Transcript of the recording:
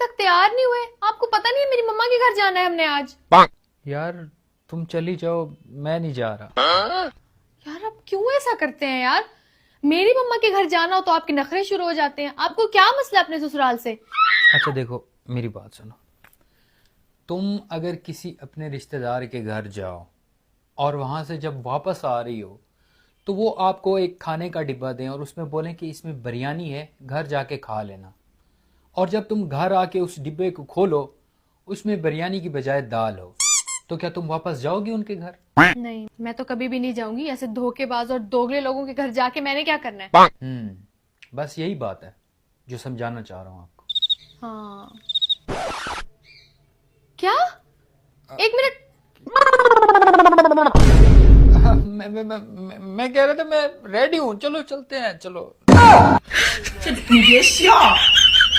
تک تیار نہیں ہوئے؟ آپ کو پتہ نہیں ہے میری مما کے گھر جانا ہے ہم نے آج. یار تم چلی جاؤ، میں نہیں جا رہا. یار آپ کیوں ایسا کرتے ہیں یار؟ میری مما کے گھر جانا ہو تو آپ کے نخرے شروع ہو جاتے ہیں. آپ کو کیا مسئلہ اپنے سسرال سے؟ اچھا دیکھو میری بات سنو، تم اگر کسی اپنے رشتہ دار کے گھر جاؤ اور وہاں سے جب واپس آ رہی ہو تو وہ آپ کو ایک کھانے کا ڈبہ دیں اور اس میں بولیں کہ اس میں بریانی ہے، گھر جا کے کھا لینا، اور جب تم گھر آ کے اس ڈبے کو کھولو اس میں بریانی کی بجائے دال ہو، تو کیا تم واپس جاؤ گی ان کے گھر؟ نہیں، میں تو کبھی بھی نہیں جاؤں گی ایسے دھوکے باز اور دوگلے لوگوں کے گھر جا کے. میں نے کیا کرنا ہے؟ بس یہی بات ہے جو سمجھانا چاہ رہا ہوں آپ کو. ہاں کیا؟ ایک منٹ. میں کہہ رہا تھا میں ریڈی ہوں، چلو چلتے ہیں، چلو.你别笑。